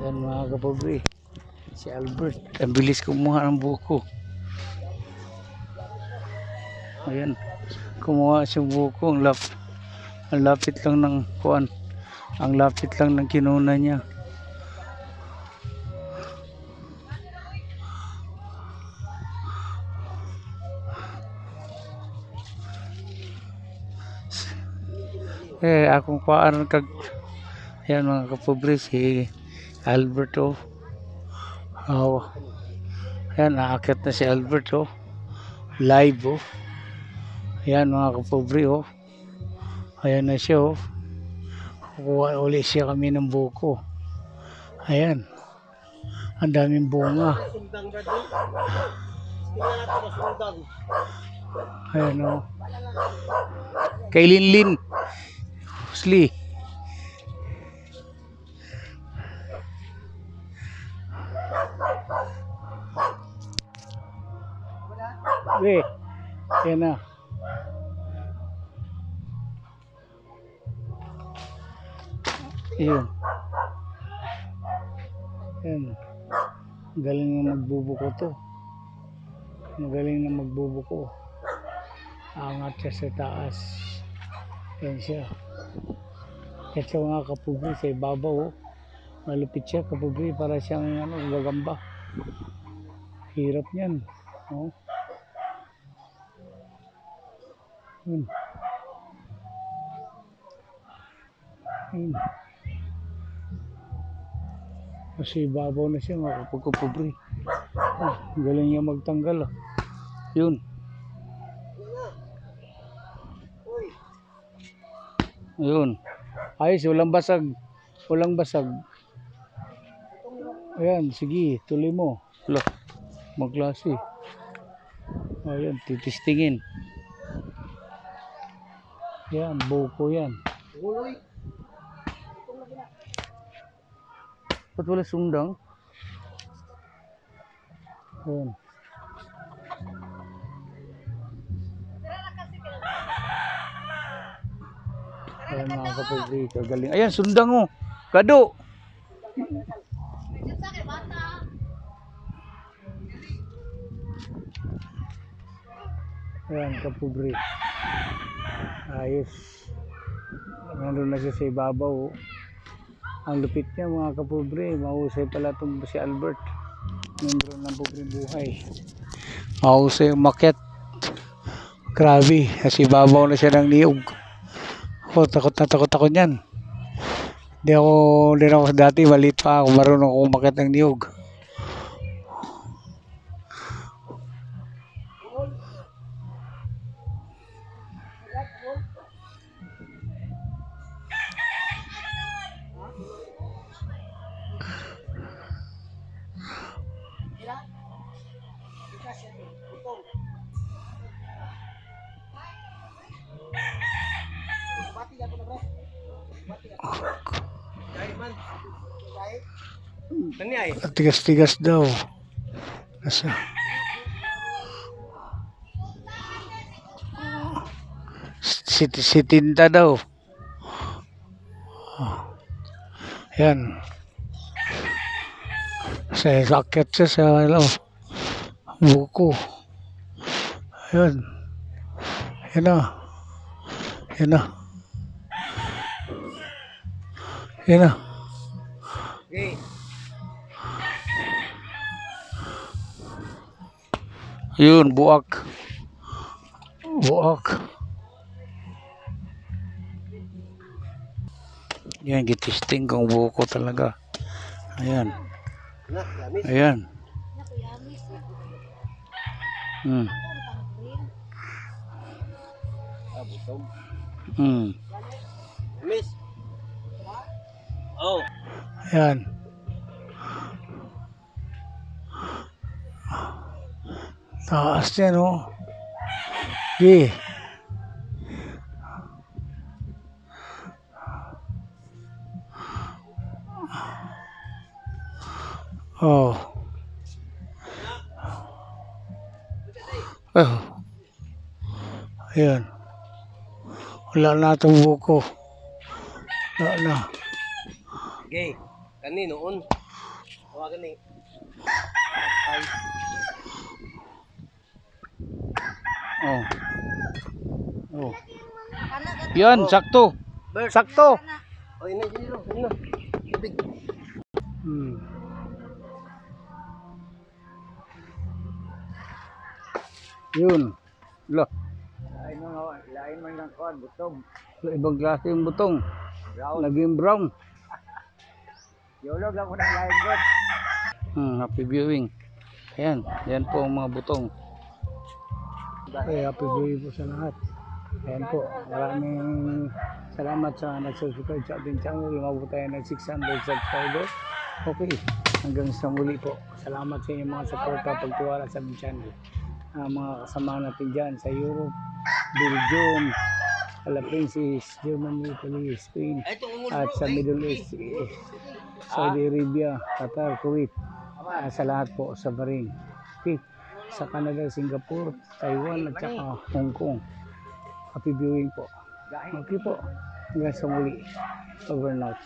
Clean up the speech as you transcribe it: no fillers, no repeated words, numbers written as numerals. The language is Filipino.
Ayan mga kapobre, si Albert, ang bilis kumuha ng buko. Ayan, kumuha siyang buko. Ang lapit lang ng kuan, ang lapit lang ng kinuna niya. Akong kuan kag ayan mga kapobre, si Albert oh. Ayan, naakyat na si Albert oh. Live oh. Ayan mga kapobre oh. Ayan na siya oh. Kukuha uli siya kami ng buko. Ayan. Ang daming bunga. Ayan oh. Kay Linlin. Husli. Ayan na. Ayan. Ayan. Galing na magbubuko to. Magaling na magbubuko. Angat siya sa taas. Ayan siya. At siya mga kapobre sa ibabaw. Malupit siya kapobre para siyang gagamba. Hirap niyan. Oh. Kasi ibabaw na siya mga kapobre. Galing niya magtanggal. Yun. Ayun. Ayos, walang basag. Walang basag. Ayan, sige, tuloy mo. Look, magklase. Ayan, titistingin. Ayan, buko yan. Ba't wala sundang? Ayan. Ayan mga kapobre, kagaling. Ayan, sundang oh. Kado. Ayan kapobre. Ayos. Nandun na siya sa ibabaw oh. Ang lupit niya mga kapobre. Mahusay pala itong si Albert. Membro ng pobre buhay. Mahusay umakyat. Grabe. Kasi ibabaw na siya ng niyog. Takot na takot ako niyan. Hindi ako dati, maliit pa ako, marunong ako umakyat ng niyog. Tigas-tigas daw. Nasa si tinta daw. Yan. Sa sakit siya sa buko. Yan. Yan na. Yan na. Yan na. Okay. Yun, buak. Buak. Yan, gitisting kong buko talaga. Ayan. Ayan. Miss. Oh. Ayan. Taas yan oh. Okay. Oh. Oh. Ayan. Wala na itong buko. Wala na. Okay. Kani noon. Tawagan ni. Ay. Oh. Oh. Yan, sakto. Bird. Sakto. Oh, ina dito. Ina. Tubig. Hmm. Yun. Lo. Lain man ng kuan, butong. Ibang klase yung butong. Naging brown. Yolog lang ko ng lain bird. Happy viewing. Ayan. Yan po ang mga butong. Okay, happy viewing po sa lahat. Ayan po. Maraming salamat sa nag-subscribe sa ating channel. Lumabot tayo ng 600 subscribers. Okay. Hanggang sa muli po. Salamat sa inyong mga support at pagtiwala sa ating channel. Mga kasama natin dyan sa Europe, Belgium, Philippines, Germany, Italy, Spain, at sa Middle East, Saudi Arabia, Qatar, Kuwait, sa lahat po sa Bahrain, okay. Sa Canada, Singapore, Taiwan, at saka Hong Kong. Happy viewing po. Okay po. Hanggang sa muli. Over and out.